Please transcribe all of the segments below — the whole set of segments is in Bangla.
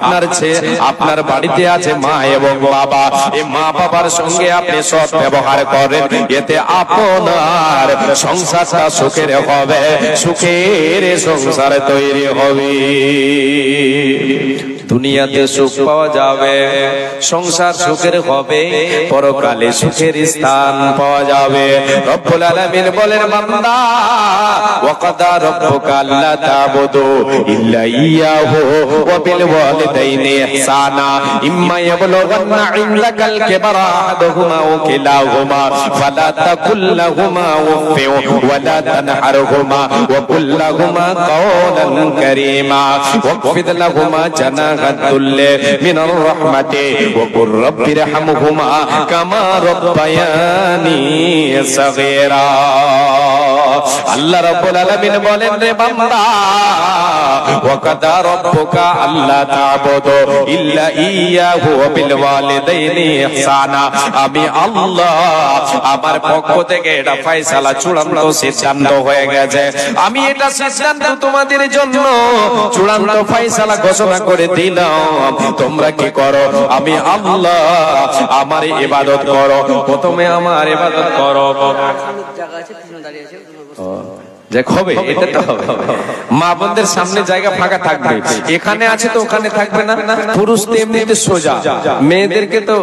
আপনার আপনার বাড়িতে আছে মা এবং বাবা, এই মা বাবার সঙ্গে আপনি সৎ ব্যবহার করেন, এতে আপনার সংসারটা সুখের হবে, সুখের সংসার তৈরি হবে। দুনিয়াতে সুখ পাওয়া যাবে, সংসার সুখের হবে, পরকালে সুখের স্থান পাওয়া যাবে। রব্বুল আলামিন বলেন, বান্দা ওয়াকাদা রাব্বুকা আল্লা তা'বুদু ইল্লা ইয়াহু ওয়া বিল ওয়ালিদাইনি ইহসানা ইম্মা ইয়াবলুগান্না ইনদাকাল কিবারা আহাদুহুমা আও কিলাহুমা ফালা তাকুল লাহুমা উফফিন ওয়া লা তানহারহুমা ওয়া কুল লাহুমা কাওলান কারীমা ওয়াখফিদ লাহুমা জানাহাতুল্লি মিনার রাহমাতি ওয়া কুর রাব্বিরহামহুমা কামা রাব্বায়ানি সাগীরা। আল্লাহ রাব্বুল আলামিন বলেন, রে বান্দা ওয়াকাদা রাব্বুকা আল্লা তা'বুদু ইল্লা ইয়াহু ওয়া বিল ওয়ালিদাইনি ইহসানা, আমি আল্লাহ আমার পক্ষ থেকে এটা ফয়সালা চূড়ান্ত সিদ্ধান্ত হয়ে গেছে। আমি এটা সিদ্ধান্ত তোমাদের জন্য চূড়ান্ত ফয়সালা ঘোষণা করে দিলাম, তোমরা কি করো? আমি আল্লাহ আমার ইবাদত করো, প্রথমে আমার ইবাদত করো। জায়গা আছে, পিছনে দাঁড়িয়ে আছে, হবে এটা তো হবে, মা বোনদের সামনে জায়গা ফাঁকা থাকবে, এখানে আছে তো ওখানে থাকবে না। পুরুষ তো এমনিতে সোজা, মেয়েদেরকে তো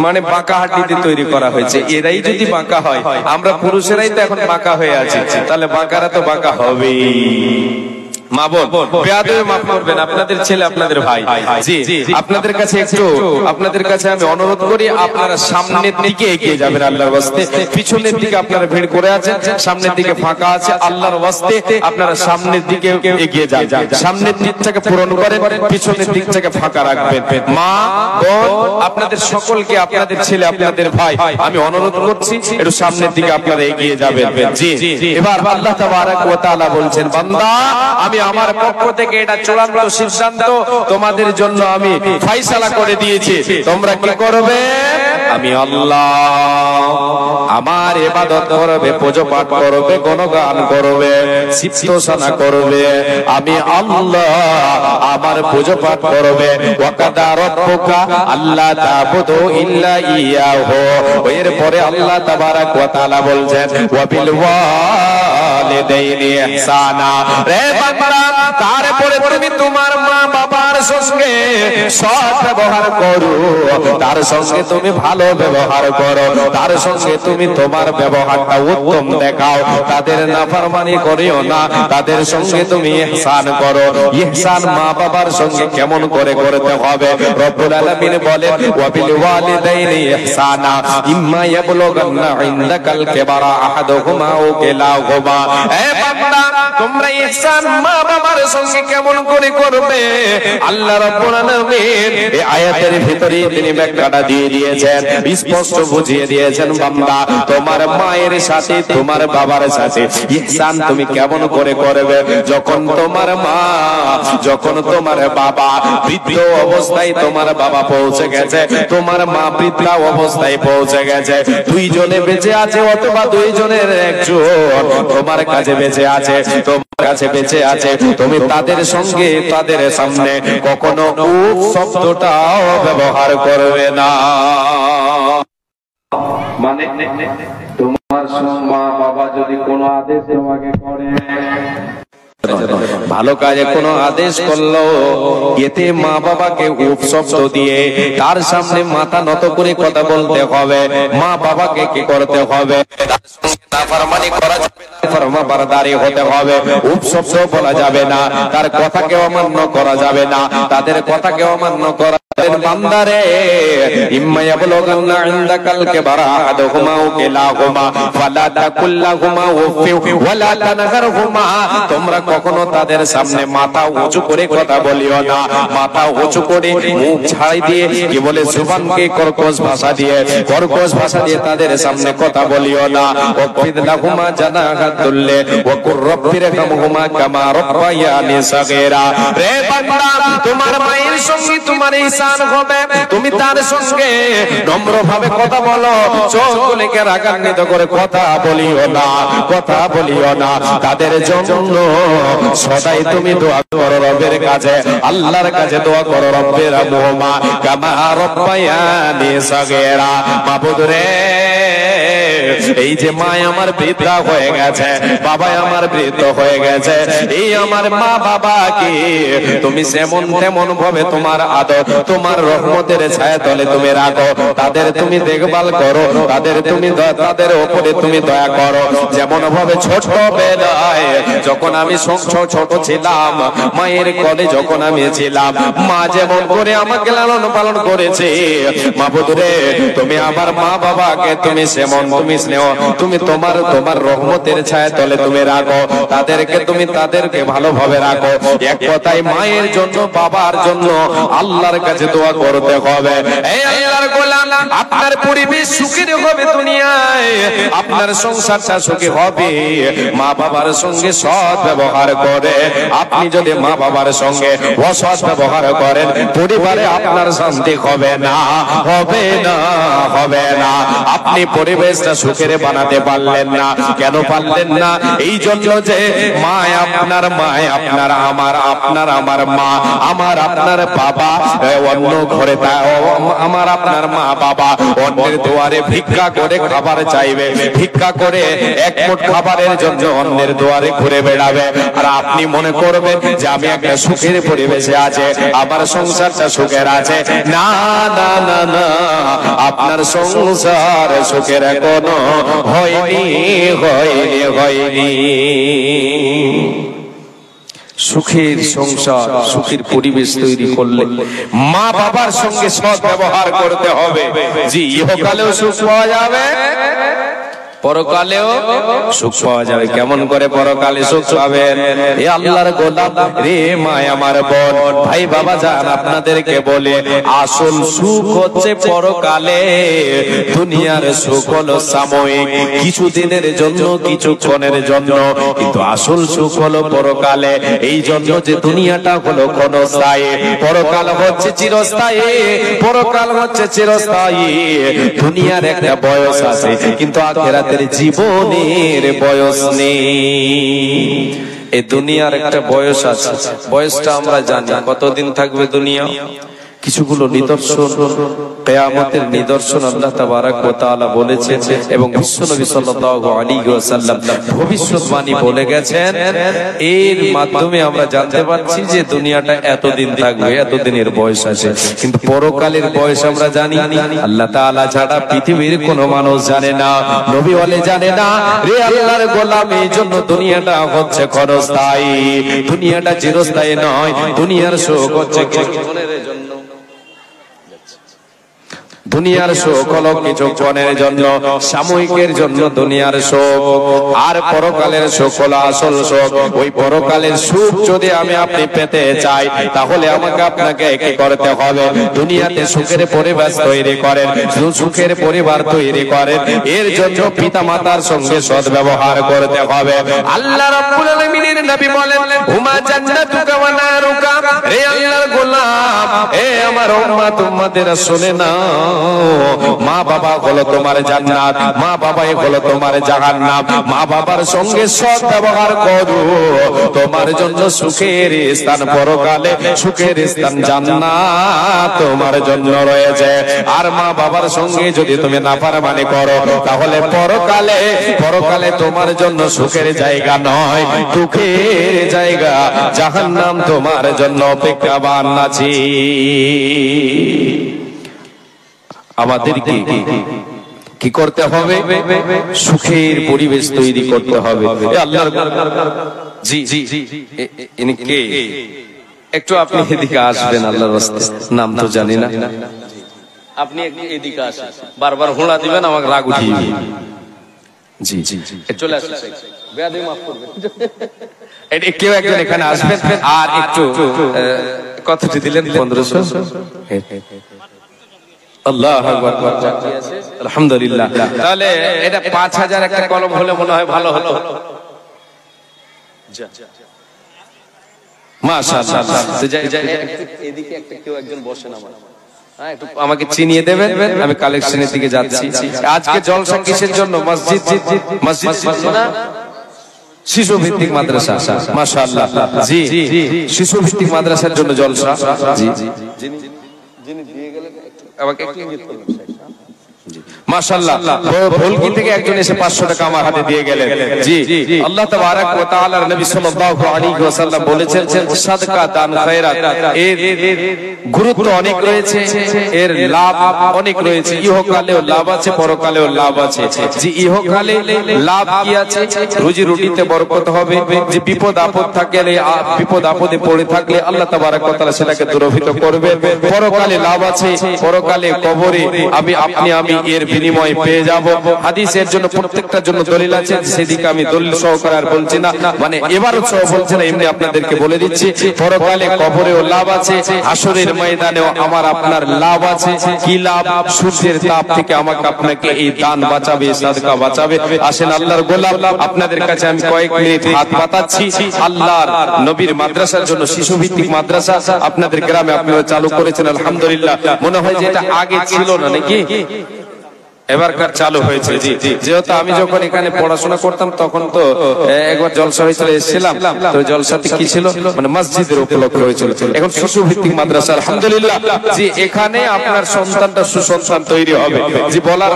মানে বাঁকা হাড্ডিতে তৈরি করা হয়েছে, এরাই যদি বাঁকা হয়, আমরা পুরুষেরাই তো এখন বাঁকা হয়ে আছি, তাহলে বাঁকারা তো বাঁকা হবেই। মা বোন বেয়াদবি মাফ করবেন, আপনাদের ছেলে আপনাদের ভাই। জি, আপনাদের কাছে একটু আপনাদের কাছে আমি অনুরোধ করি, আপনারা সামনের দিকে এগিয়ে যাবেন আল্লাহর ওয়াস্তে। পিছনের দিকে আপনারা ভিড় করে আছেন, সামনের দিকে ফাঁকা আছে, আল্লাহর ওয়াস্তে আপনারা সামনের দিকে এগিয়ে যান, সামনের দিকটাকে পূরণ করেন, পিছনের দিকটাকে ফাঁকা রাখবেন। মা বোন আপনাদের সকলকে, আপনাদের ছেলে আপনাদের ভাই আমি অনুরোধ করছি একটু সামনের দিকে আপনারা এগিয়ে যাবেন। জি, এবার আল্লাহ তাবারক ওয়া তাআলা বলছেন, বান্দা আমি আমার পক্ষ থেকে এটা চূড়ান্ত সিদ্ধান্ত তোমাদের জন্য আমি ফয়সালা করে দিয়েছি, তোমরা কি করবে? আমি আল্লাহ আমার ইবাদত করবে, পূজা পাঠ করবে, গুণগান করবে, সিফতোসানা করবে, আমি আল্লাহ আমার পূজা পাঠ করবে। ওয়াকাদা রাব্বুকা আল্লা তা'বুদু ইল্লা ইয়াহু, এরপরে আল্লাহ তাবারক ওয়া তাআলা বলছেন ওয়া বিল ওয়ালিদাইনি ইহসানা, রে বান্দা তারপরে তুমি তোমার মা বাবার সঙ্গে সৎ ব্যবহার করো, তার সঙ্গে তুমি ভালো ব্যবহার করো, তার সঙ্গে তুমি তোমার ব্যবহারটা উত্তম দেখাও, তাদের নাফরমানি করিও না, তাদের সঙ্গে তুমি ইহসান করো। ইহসান মা বাবার সঙ্গে কেমন করে করতে হবে? রব্বুল আলামিন বলেন ওয়া বিল ওয়ালিদাইনি ইহসানা ইম্মা ইয়াবলুগান্না ইনদাকাল কিবারা আহাদুহুমা আও কিলাহুমা, এ বান্দা তোমরা ইহসান মা বাবার সঙ্গে কেমন করে করবে? আল্লাহ রাব্বুল আলামিন এই আয়াতের ভিতরে তিনি ব্যাখ্যাটা দিয়ে দিয়েছেন, স্পষ্ট বুঝিয়ে দিয়েছেন, বান্দা তোমার মায়ের সাথে তোমার বাবার সাথে ইহসান তুমি কেমন করে করবে? যখন তোমার মা, যখন তোমার বাবা বৃদ্ধ অবস্থায় তোমার বাবা পৌঁছে গেছে, তোমার মা বৃদ্ধা অবস্থায় পৌঁছে গেছে, দুইজনে বেঁচে আছে অথবা দুইজনের একজন তোমার কাছে বেঁচে আছে, তোমার কাছে বেঁচে আছে, তুমি তাদের সঙ্গে তাদের সামনে কখনো উফ শব্দটাও ব্যবহার করবে না। মানে তোমার মা বাবা যদি কোনো আদেশ তোমাকে করে, ভালো কাজে কোনো আদেশ করলো, এতে মা বাবাকে উফ শব্দ দিয়ে তার সামনে মাথা নত করে কথা বলতে হবে। মা বাবাকে কি করতে হবে? তার সঙ্গে নাফরমানি করা যাবে না, ফরমাবরদারি হতে হবে, উফ শব্দ বলা যাবে না, তার কথাকে অমান্য করা যাবে না, তাদের কথাকে অমান্য করা। বান্দারে ইম্মা ইয়াবলুগান্না ইনদাকাল কিবারা আহাদুহুমা আও কিলাহুমা ফালা তাকুল লাহুমা উফফিন ওয়া লা তানহারহুমা, তোমরা কখনো তাদের সামনে মাথা উঁচু করে কথা বলিও না, মাথা উঁচু করে মুখ ছাড়াই দিয়ে কি বলে জবানকে কর্কশ ভাষা দিয়ে তাদের সামনে কথা বলিও না। ওয়াকফিদ লাহুমা জানাহাতুল্লি ওয়া কুর রাব্বিরহামহুমা কামা রাব্বায়ানি সাগীরা, রে বান্দা তোমার মায়ের সঙ্গে তোমার ইহসান হবে, তুমি তার সঙ্গে নম্রভাবে কথা বলো, চোখগুলিকে রাগান্বিত করে কথা বলিও না, কথা বলিও না। তাদের জন্য সদাই তুমি দোয়া করো রবের কাছে, আল্লাহর কাছে দোয়া করো, রব্বের রহমা কামা রব্বায়ানি সাগীরা। মাবুদ রে, এই যে মা আমার বৃদ্ধা হয়ে গেছে, বাবা আমার বৃদ্ধ হয়ে গেছে, এই আমার মা বাবাকে তুমি যেমন তেমন ভাবে তোমার আদর, তোমার রহমতের ছায়া তলে তুমি রাখো, তাদের তুমি দেখভাল করো, তাদের উপরে তুমি দয়া করো। যেমন ভাবে ছোটবেলায় যখন আমি ছোট ছিলাম, মায়ের কোলে যখন আমি ছিলাম, মা যেমন করে আমাকে লালন পালন করেছে, মাবুদ রে তুমি আমার মা বাবাকে তুমি যেমন তুমি স্নেহ, তুমি তোমার রহমতের ছায়া তলে তুমি রাখো, তাদেরকে ভালোভাবে রাখো। এক কথায় মায়ের জন্য বাবার জন্য আল্লাহর কাছে দোয়া করতে হবে। এই আল্লাহর গোলাম, আপনার পরিবেশ সুখী হবে দুনিয়ায়, আপনার সংসারটা সুখী হবে মা বাবার সঙ্গে সৎ ব্যবহার করে। আপনি যদি মা বাবার সঙ্গে অসৎ ব্যবহার করেন, পরিবারে আপনার শান্তি হবে না, হবে না, হবে না। আপনি পরিবেশটা সুখের বানাতে পারলেন না। কেন পারলেন না? এই জন্য যে মা আপনার মা, আমার আপনার বাবা অন্য ঘরে, আমার আপনার মা বাবা অন্যের দুয়ারে ভিক্ষা করে খাবার চাইবে, ভিক্ষা করে এক মুঠ খাবারের জন্য অন্যের দুয়ারে ঘুরে বেড়াবে, আর আপনি মনে করবেন যে আমি একটা সুখের পরিবেশে আছে, আমার সংসারটা সুখের আছে। না না না না, আপনার সংসার সুখের এখনো হয়নি, হয়নি, হয়নি। সুখের সংসার, সুখের পরিবেশ তৈরি করলে মা বাবার সঙ্গে সৎ ব্যবহার করতে হবে। জি, ইহকালেও সুখ পাওয়া যাবে, পরকালেও সুখ পাওয়া যাবে। কেমন করে পরকালে সুখ পাবেন? এ আল্লাহর গোলাম রে, মা আমার বোন, ভাই বাবা জান, আপনাদেরকে বলে আসল সুখ হচ্ছে পরকালে। দুনিয়ার সুখ হলো সাময়িক, কিছুদিনের জন্য, কিছুক্ষণের জন্য, কিন্তু আসল সুখ হলো পরকালে। এই জন্য যে দুনিয়াটা হলো ক্ষণস্থায়ী, পরকাল হচ্ছে চিরস্থায়ী, পরকাল হচ্ছে চিরস্থায়ী। দুনিয়ার একটা বয়স আছে, কিন্তু আখিরাত জীবনের বয়স নেই। এই দুনিয়ার একটা বয়স আছে, বয়সটা আমরা জানি। কতদিন থাকবে দুনিয়া? কিছুগুলো নিদর্শন, কিয়ামতের নিদর্শন আল্লাহ তাবারক ওয়া তাআলা বলেছেন, এবং বিশ্বনবী সাল্লাল্লাহু আলাইহি ওয়াসাল্লাম ভবিষ্যৎবাণী বলে গেছেন। এর মাধ্যমে আমরা জানতে পারছি যে দুনিয়াটা এতদিন থাকবে, এতদিনের বয়স আছে। কিন্তু পরকালের বয়স আমরা জানি আল্লাহ তাআলা ছাড়া পৃথিবীর কোনো মানুষ জানে না, নবী বলে জানে না। রে আল্লাহর গোলাম, এই জন্য দুনিয়াটা হচ্ছে ক্ষণস্থায়ী, দুনিয়াটা চিরস্থায়ী নয়। দুনিয়ার সুখ হচ্ছে কিছুক্ষণের জন্য, দুনিয়ার সুখ হলো কিছুক্ষণের জন্য, সাময়িকের জন্য দুনিয়ার সুখ। আর পরকালের সুখ হলো আসল সুখ। ওই পরকালের সুখ যদি আপনি পেতে চাই, তাহলে আমাকে আপনাকে কি করতে হবে? দুনিয়াতে সুখের পরিবেশ তৈরি করেন, সুখের পরিবার তৈরি করেন। এর জন্য পিতা মাতার সঙ্গে সৎ ব্যবহার করতে হবে। আল্লাহ রাব্বুল আলামিনের নবী বলেন, হুমা জান্নাতুকা ওয়া নারুকা। হে আল্লাহর গোলাম, হে আমার উম্মত, উম্মতেরা শুনে না, মা বাবা হলো তোমার জান্নাত, মা বাবাই হলো তোমার জাহান্নাম। মা বাবার সঙ্গে সৎ ব্যবহার করো, তোমার জন্য সুখের স্থান পরকালে, সুখের স্থান জান্নাত তোমার জন্য রয়েছে। আর মা বাবার সঙ্গে যদি তুমি নাফরমানি করো, তাহলে পরকালে তোমার জন্য সুখের জায়গা নয়, দুঃখের জায়গা, জাহান্নাম তোমার জন্য অপেক্ষাবান আছে। আমাদেরকে কি করতে হবে? সুখের পরিবেশ তৈরি করতে হবে। আল্লাহর জি জি ইনি কে? একটু আপনি এদিকে আসবেন, আল্লাহর রাস্তায়, নাম তো জানি না। আপনি এদিকে আসেন, বারবার হোঁড়া দিবেন, আমাকে রাগ উঠিয়ে দিবেন। জি জি চলে আসুন, বেয়াদবি মাফ করবেন। কেউ একজন এখানে আসবেন, আর একটু কতটি দিলেন? 1500। আল্লাহু আকবার, আলহামদুলিল্লাহ। তাহলে এটা 5000 একটা কলম হলে মনে হয় ভালো হতো। মাশাআল্লাহ। এদিকে একটা কেউ একজন বসেন আমার, একটু আমাকে চিনিয়ে দেবেন, আমি কালেকশনের দিকে যাচ্ছি। আজকে জলসা কিসের জন্য? মসজিদ না শিশু ভিত্তিক মাদ্রাসা। মাশাআল্লাহ, জি শিশু ভিত্তিক মাদ্রাসার জন্য জলসা। জি যিনি দিয়ে গেলেন আমাকে একটু ইঙ্গিত করুন। মাশাআল্লাহ, ভোলকি থেকে একজন এসে 500 টাকা আমার হাতে দিয়ে গেলেন। জি, আল্লাহ তাবারক ওয়া তাআলার নবী সাল্লাল্লাহু আলাইহি ওয়াসাল্লাম বলেছেন সাদকা দান খায়রাত এর গুরুত্ব অনেক রয়েছে, এর লাভ অনেক রয়েছে। ইহকালেও লাভ আছে, পরকালেও লাভ আছে। যে ইহকালে লাভ কি আছে? রুজি রুটিতে বরকত হবে। যে বিপদ আপদ থাকলে, বিপদ আপদে পড়ে থাকলে আল্লাহ তাবারক ওয়া তাআলা সেটাকে দূরীভূত করবে। পরকালে লাভ আছে, পরকালে কবরে আমি এর বিনিময় পেয়ে যাব। হাদিসের জন্য প্রত্যেকটার জন্য দলিল আছে, সেদিকে আমি দলিল সহকারে আর বলছি না, মানে এবারও সহ বলছি না, এমনি আপনাদেরকে বলে দিচ্ছি। পরকালে কবরেও লাভ আছে, হাসরের ময়দানেও আমার আপনার লাভ আছে। কি লাভ? সূর্যের তাপ থেকে আমাকে আপনাকে এই দান বাঁচাবে, সাদকা বাঁচাবে। আসেন আল্লাহর গোলাম, আপনাদের কাছে আমি কয়েক মিনিট হাত পাতাচ্ছি। আল্লাহর নবীর মাদ্রাসার জন্য শিশু ভিত্তিক মাদ্রাসা আপনাদের গ্রামে আপনারা চালু করেছেন, আলহামদুলিল্লাহ। মনে হয় যে এটা আগে ছিল না নাকি, এবারকার চালু হয়েছে। জি, যেহেতু আমি যখন এখানে পড়াশোনা করতাম তখন তো একবার জলসা হয়েছিল, এসেছিলাম। তো জলসাতে কি ছিল, মানে মসজিদের উপলক্ষে হয়েছিল। এখন শিশু ভিত্তিক মাদ্রাসা, আলহামদুলিল্লাহ। জি, এখানে আপনার সন্তানটা সুসন্তান তৈরি হবে। জি, বলার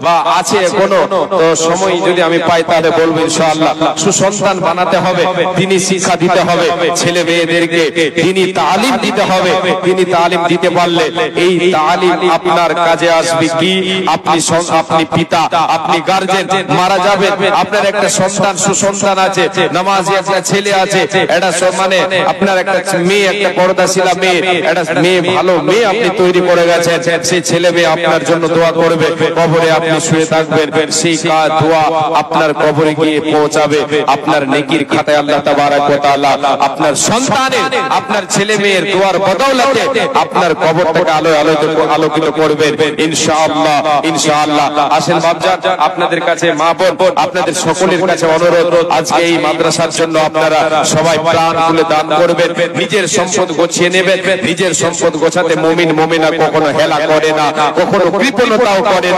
বা আছে এখনো, তো সময় যদি আমি পাই তাহলে বলবো ইনশাআল্লাহ। সুসন্তান বানাতে হবে, তিনি শিক্ষা দিতে হবে, ছেলে মেয়েদেরকে তিনি তালিম দিতে হবে। তিনি তালিম দিতে পারলে এই তালিম আপনার কাজে আসবে। কি আপনি পিতা, আপনি গার্জেন, মারা যাবেন, আপনার একটা সন্তান সুসন্তান আছে, নামাজি একটা ছেলে আছে, এটা মানে আপনার একটা মেয়ে, একটা পর্দাশীলা মেয়ে, একটা মেয়ে, ভালো মেয়ে আপনি তৈরি করে গেছেন। সেই ছেলে মেয়ে আপনার জন্য দোয়া করবে, কবরে আপনি শুয়ে থাকবেন, সেই দোয়া আপনার কবরে গিয়ে পৌঁছাবে। আপনার নেকির খাতায় আল্লাহ তাবারক ওয়া তাআলা আপনার সন্তানের, আপনার ছেলে মেয়ের দোয়ার বদৌলতে আপনার কবরটাকে আলোকিত করবেন ইনশাআল্লাহ, ইনশাআল্লাহ। আসেন বাপজান, আপনাদের কাছে মা বোন, আপনাদের সকলের কাছে অনুরোধ, আজকে এই মাদ্রাসার জন্য আপনারা সবাই প্রাণ খুলে দান করবেন। নিজের সম্পদ গোছিয়ে নেবেন। নিজের সম্পদ গোছাতে মুমিন মুমিনা কখনো হেলা করে না, কখনো কৃপণতাও করে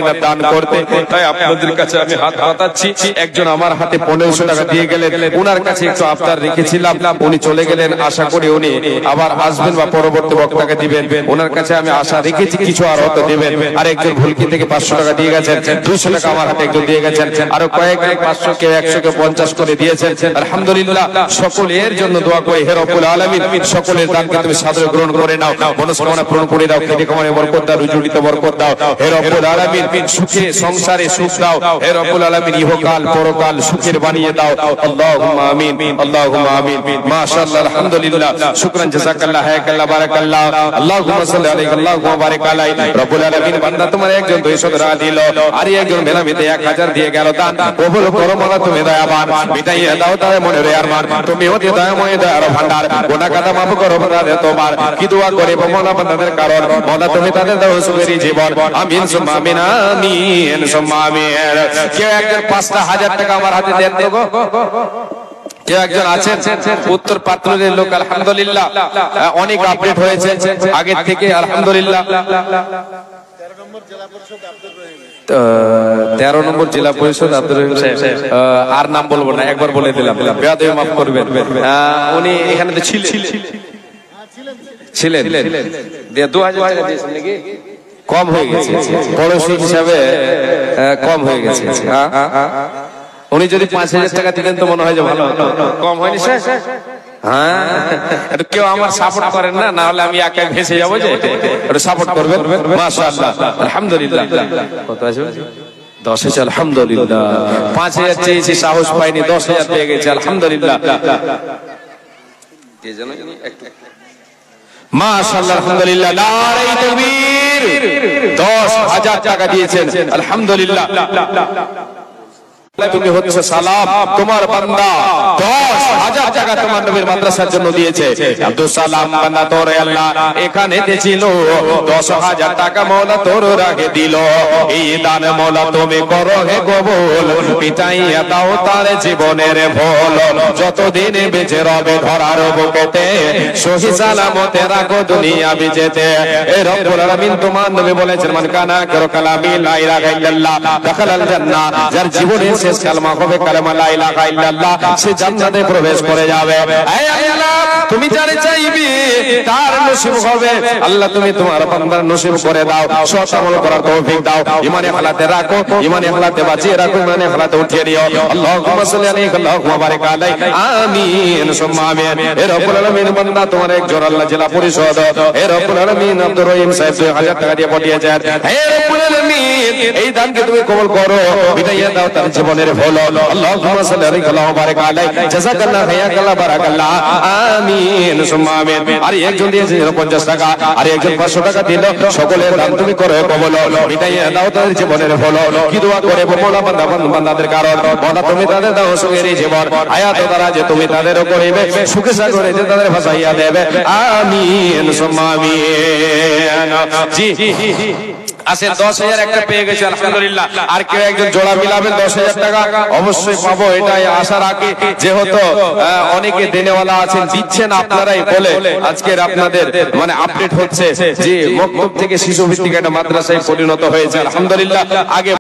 না দান করতে। তাই আপনাদের কাছে আমি হাত পাতাচ্ছি। একজন আমার হাতে 1500 টাকা দিয়ে গেলেন, ওনার কাছে একটু আবদার রেখেছিলাম, উনি চলে গেলেন। আশা করি উনি আবার আসবেন বা পরবর্তী বক্তাকে দিবেন। ওনার কাছে আমি আশা রেখেছি কিছু আর হয়তো দেবেন। আর একজন ভুলকি থেকে 500 টাকা দিয়ে গেছেন, 200 টাকা আমার হাতে একজন দিয়ে গেছেন, আরো কয়েকজন 500 কে 100 কে 50 করে দিয়েছেন। আলহামদুলিল্লাহ, সকলের জন্য দোয়া করি, হে রব্বুল আলামিন সকলের দানকে তুমি সাদরে গ্রহণ করে নাও, মনস্কামনা পূরণ করে দাও, খেটে কামানে বরকত দাও, রুজিতে বরকত দাও। হে রব্বুল আলামিন সুখে সংসারে সুখ দাও। হে রব্বুল আলামিন ইহকাল পরকাল সুখের বানিয়ে দাও। আল্লাহুম্মা আমিন, আল্লাহুম্মা আমিন। মাশাআল্লাহ, আলহামদুলিল্লাহ, শুকরান, জাযাকাল্লাহ, হায়াকাল্লাহ, বারাকাল্লাহ। আল্লাহুম্মা সাল্লি আলাইহি, আল্লাহুম্মা বারিক আলাইহি। রব্বুল আলামিন, বান্দা তোমার একজন 200 টাকা দিল, আর একজন মেলামিতে 1000 দিয়ে গেল দান। কবুল করো মাওলা, তুমি দয়াবান, মিটাইয়া দাও তার মনে রে আরমান। তুমি অতি দয়াময়, দয়ার ভান্ডার, গুনাহ কাদা মাফ করো বান্দাদের তোমার। কি দোয়া করে মাওলা বান্দাদের কারণ, মাওলা তুমি তাদের দাও সুখের জীবন। আমিন সুম্মা আমিন, আমিন সুম্মা আমিন। কেউ একজন 5,000 টাকা আমার হাতে দেন তো গো। কেউ একজন আছেন? উত্তর পাত্রের লোক, আলহামদুলিল্লাহ অনেক আপডেট হয়েছে আগের থেকে, আলহামদুলিল্লাহ। 13 নম্বর জেলা পরিষদ আব্দুর রহিম সাহেব, আর নাম বলবো না, একবার বলে দিলাম, বেয়াদবি মাফ করবেন। উনি এখানে তো ছিলেন, 2000 টাকা দিয়েছেন নাকি? কম হয়ে গেছে, পড়োশি হিসাবে কম হয়ে গেছে। উনি যদি 5000 টাকা দিতেন তো মনে হয় যে ভালো হতো। কম হয়নি স্যার? হ্যাঁ, কেউ আমার সাপোর্ট করেন না, না হলে আমি একাই ভেসে যাবো। যে একটু সাপোর্ট করবেন, মাশাআল্লাহ, আলহামদুলিল্লাহ। কত আছে? 10,000, আলহামদুলিল্লাহ। 5000 চেয়েছি, সাহস পাইনি, 10,000 পেয়ে গেছে, আলহামদুলিল্লাহ। কে জানো মাশাআল্লাহ, আলহামদুলিল্লাহ, নারে তাকবীর। 10,000 টাকা দিয়েছেন, আলহামদুলিল্লাহ। তুমি হচ্ছে সালাম, তোমার বান্দা 10,000 টাকা তোমার নবীর মাদ্রাসার জন্য দিয়েছে। আব্দুল সালাম বান্দা তোরে আল্লাহ এখানে দিয়েছিল 10,000 টাকা মওলা তোর রাখে দিল। এই দান মওলা তুমি করো হে কবুল, মিটাইয়া দাও তার জীবনের ভুল। যতদিন বেঁচে রবে ধরার বুকেতে, সহি সালামতে রাখো দুনিয়া বিজেতে। এ রব্বুল আলামিন তোমার নবী বলেছেন মান কানা করো কালামি লা ইলাহা ইল্লাল্লাহ দাখালাল জান্নাহ। যার জীবনের শেষ কালেমা হবে কালেমা লা ইলাহা ইল্লাল্লাহ, সে জান্নাতে প্রবেশ করে যাবে। হে আল্লাহ তুমি যারে চাইবে তার নসিব হবে। আল্লাহ তুমি তোমার বান্দার নসিব করে দাও, সৎ আমল করার তৌফিক দাও। ঈমানে হালাতে রাখো, ঈমানে হালাতে বাঁচিয়ে রাখো, ঈমানে হালাতে উঠিয়ে দিও। আল্লাহুম্মা সাল্লি আলাইহি আল্লাহুম্মা বারিক আলাইহি আমিন সুম্মা আমিন। হে রব্বুল আলামিন বান্দা তোমার একজন আল্লাহ জেলা পরিষদ, হে রব্বুল আলামিন আব্দুর রহিম সাহেব 2000 টাকা দিয়ে পাঠিয়েছেন। হে রব্বুল আলামিন এই দানকে তুমি কবুল করো, মিটাইয়া দাও তার জীবনের ভুল। আল্লাহুম্মা সাল্লি আলাইহি আল্লাহুম্মা বারিক আলাইহি জাযাকাল্লাহু খায়রাকাল্লাহ বারাকাল্লাহ আমিন সুম্মা আমিন। আর একজন দিয়েছে 50 টাকা, আর একজন 500 টাকা দিল। সকলের দান তুমি করো কবুল, মিটাইয়া দাও তাদের জীবনের ভুল। কি দোয়া করে মোলা বান্দা বান্দাদের কারণ মোলা তুমি তাদের দাও সুখের জীবন, আয়াত দ্বারা যে তুমি তাদের করিবে সুখে সাগরে যে তাদের ভাসাইয়া দেবে। আমিন সুম্মা আমিন। জি আসেন 10,000 একটা পেয়ে গেছে আলহামদুলিল্লাহ। আর কেউ একজন জোড়া মিলাবেন 10,000 টাকা অবশ্যই পাবো, এটাই আশা রাখি। যেহেতু অনেকে দেনেওয়ালা আছেন, দিচ্ছেন আপনারাই বলে আজকের আপনাদের মানে আপডেট হচ্ছে যে মক্তব থেকে শিশু ভিত্তিক একটা মাদ্রাসায় পরিণত হয়েছে আলহামদুলিল্লাহ। আগে